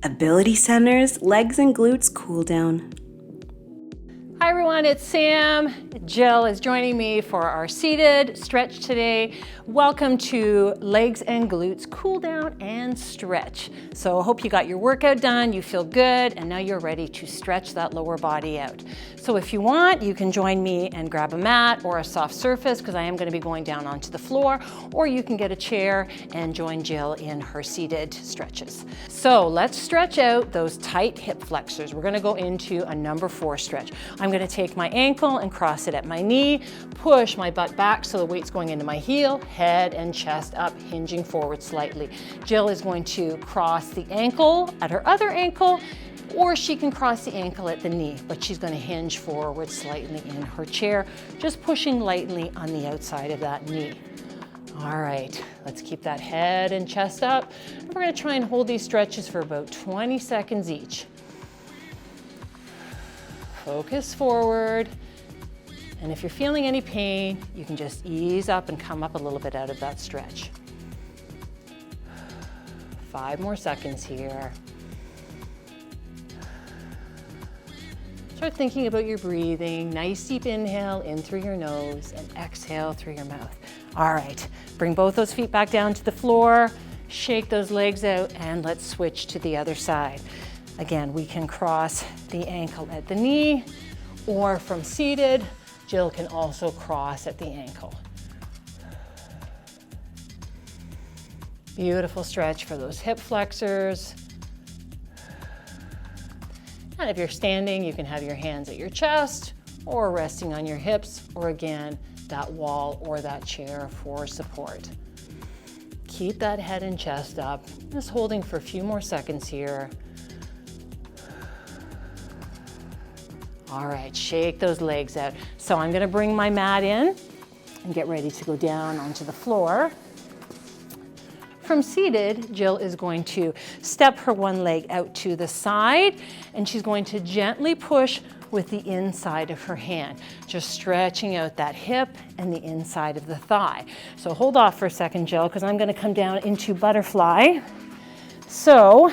Ability Center's Legs and Glutes Cooldown. Hi everyone, it's Sam. Jill is joining me for our seated stretch today. Welcome to Legs and Glutes Cooldown and Stretch. So I hope you got your workout done, you feel good, and now you're ready to stretch that lower body out. So if you want, you can join me and grab a mat or a soft surface because I am going to be going down onto the floor, or you can get a chair and join Jill in her seated stretches. So let's stretch out those tight hip flexors. We're going to go into a number 4 stretch. I'm going to take my ankle and cross it at my knee, push my butt back so the weight's going into my heel, head and chest up, hinging forward slightly. Jill is going to cross the ankle at her other ankle, or she can cross the ankle at the knee, but she's going to hinge forward slightly in her chair, just pushing lightly on the outside of that knee. All right, let's keep that head and chest up. We're going to try and hold these stretches for about 20 seconds each. Focus forward, and if you're feeling any pain, you can just ease up and come up a little bit out of that stretch. 5 more seconds here. Start thinking about your breathing. Nice deep inhale in through your nose and exhale through your mouth. All right, bring both those feet back down to the floor, shake those legs out, and let's switch to the other side. Again, we can cross the ankle at the knee, or from seated, Jill can also cross at the ankle. Beautiful stretch for those hip flexors. And if you're standing, you can have your hands at your chest or resting on your hips, or again, that wall or that chair for support. Keep that head and chest up, just holding for a few more seconds here. All right, shake those legs out. So I'm gonna bring my mat in and get ready to go down onto the floor. From seated, Jill is going to step her one leg out to the side, and she's going to gently push with the inside of her hand, just stretching out that hip and the inside of the thigh. So hold off for a second, Jill, because I'm gonna come down into butterfly. So,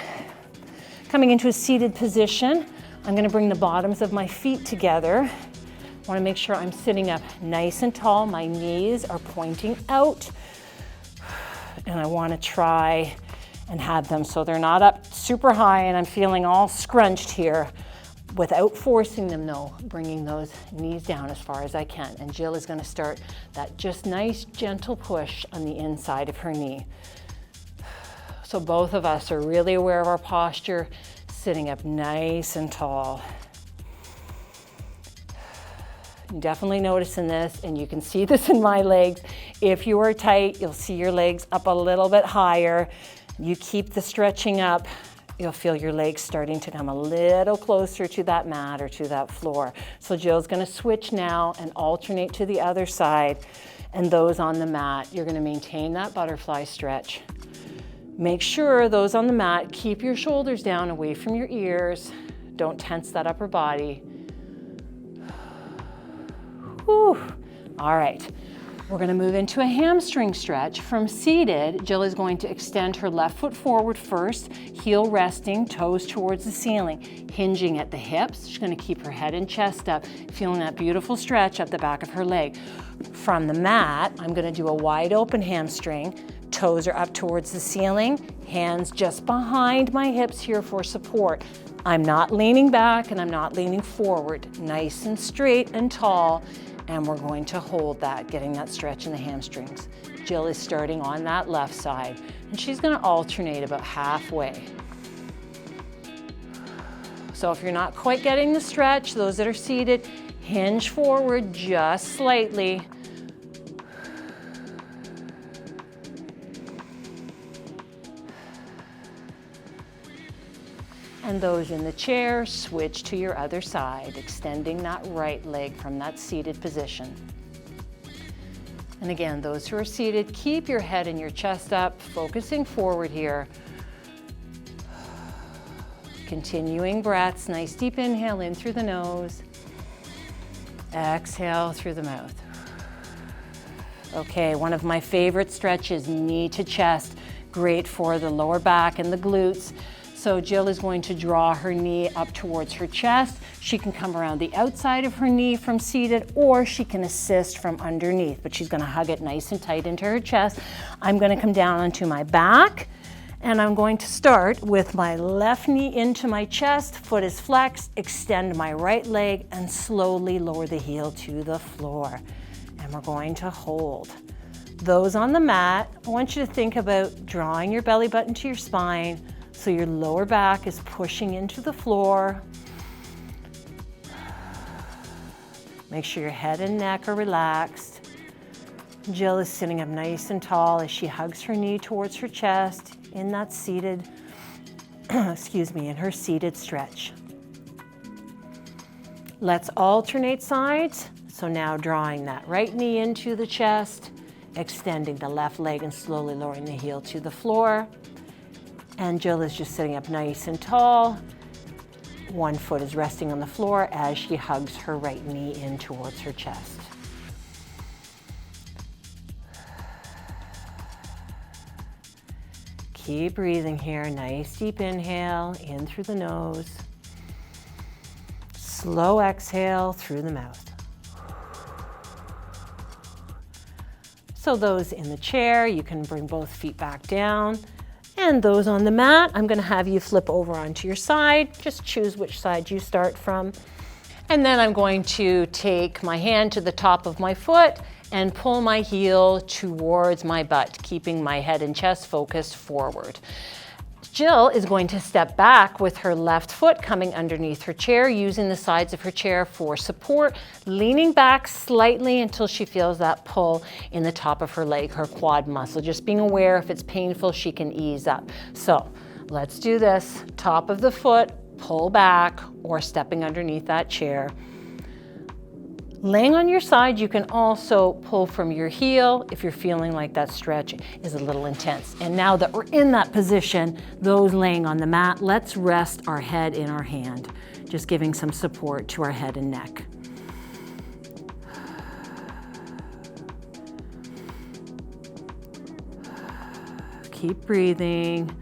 coming into a seated position, I'm gonna bring the bottoms of my feet together. I wanna make sure I'm sitting up nice and tall. My knees are pointing out. And I wanna try and have them so they're not up super high and I'm feeling all scrunched here without forcing them, no, bringing those knees down as far as I can. And Jill is gonna start that just nice, gentle push on the inside of her knee. So both of us are really aware of our posture, sitting up nice and tall. I'm definitely noticing this, and you can see this in my legs. If you are tight, you'll see your legs up a little bit higher. You keep the stretching up, you'll feel your legs starting to come a little closer to that mat or to that floor. So Jill's gonna switch now and alternate to the other side, and those on the mat, you're gonna maintain that butterfly stretch. Make sure those on the mat, keep your shoulders down away from your ears. Don't tense that upper body. Whew. All right, we're gonna move into a hamstring stretch. From seated, Jill is going to extend her left foot forward first, heel resting, toes towards the ceiling, hinging at the hips. She's gonna keep her head and chest up, feeling that beautiful stretch up the back of her leg. From the mat, I'm gonna do a wide open hamstring. Toes are up towards the ceiling, hands just behind my hips here for support. I'm not leaning back and I'm not leaning forward. Nice and straight and tall, and we're going to hold that, getting that stretch in the hamstrings. Jill is starting on that left side, and she's gonna alternate about halfway. So if you're not quite getting the stretch, those that are seated, hinge forward just slightly. And those in the chair, switch to your other side, extending that right leg from that seated position. And again, those who are seated, keep your head and your chest up, focusing forward here. Continuing breaths, nice deep inhale in through the nose. Exhale through the mouth. Okay, one of my favorite stretches, knee to chest. Great for the lower back and the glutes. So Jill is going to draw her knee up towards her chest. She can come around the outside of her knee from seated, or she can assist from underneath, but she's gonna hug it nice and tight into her chest. I'm gonna come down onto my back, and I'm going to start with my left knee into my chest, foot is flexed, extend my right leg, and slowly lower the heel to the floor. And we're going to hold. Those on the mat, I want you to think about drawing your belly button to your spine so your lower back is pushing into the floor. Make sure your head and neck are relaxed. Jill is sitting up nice and tall as she hugs her knee towards her chest in that seated, in her seated stretch. Let's alternate sides. So now drawing that right knee into the chest, extending the left leg and slowly lowering the heel to the floor. And Jill is just sitting up nice and tall. One foot is resting on the floor as she hugs her right knee in towards her chest. Keep breathing here. Nice deep inhale in through the nose. Slow exhale through the mouth. So those in the chair, you can bring both feet back down. And those on the mat, I'm gonna have you flip over onto your side. Just choose which side you start from. And then I'm going to take my hand to the top of my foot and pull my heel towards my butt, keeping my head and chest focused forward. Jill is going to step back with her left foot coming underneath her chair, using the sides of her chair for support, leaning back slightly until she feels that pull in the top of her leg, her quad muscle. Just being aware if it's painful, she can ease up. So let's do this. Top of the foot, pull back, or stepping underneath that chair. Laying on your side, you can also pull from your heel if you're feeling like that stretch is a little intense. And now that we're in that position, those laying on the mat, let's rest our head in our hand, just giving some support to our head and neck. Keep breathing.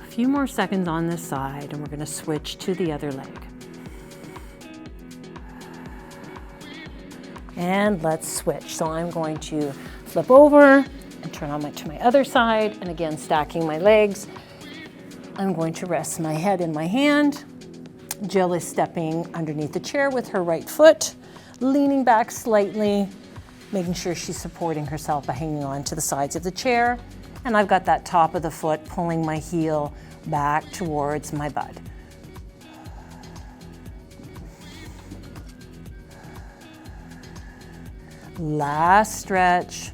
Few more seconds on this side, and we're going to switch to the other leg. And let's switch. So I'm going to flip over and turn on to my other side, and again stacking my legs. I'm going to rest my head in my hand. Jill is stepping underneath the chair with her right foot, leaning back slightly, making sure she's supporting herself by hanging on to the sides of the chair. And I've got that top of the foot pulling my heel back towards my butt. Last stretch.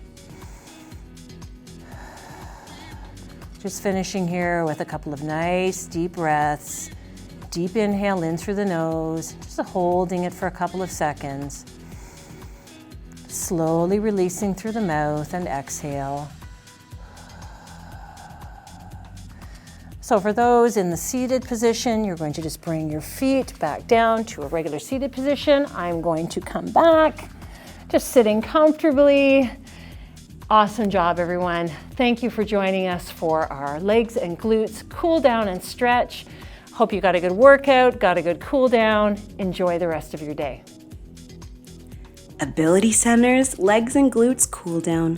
Just finishing here with a couple of nice deep breaths. Deep inhale in through the nose, just holding it for a couple of seconds. Slowly releasing through the mouth and exhale. So for those in the seated position, you're going to just bring your feet back down to a regular seated position. I'm going to come back, just sitting comfortably. Awesome job, everyone. Thank you for joining us for our legs and glutes cool down and stretch. Hope you got a good workout, got a good cool down. Enjoy the rest of your day. Ability Center's Legs and Glutes Cool Down.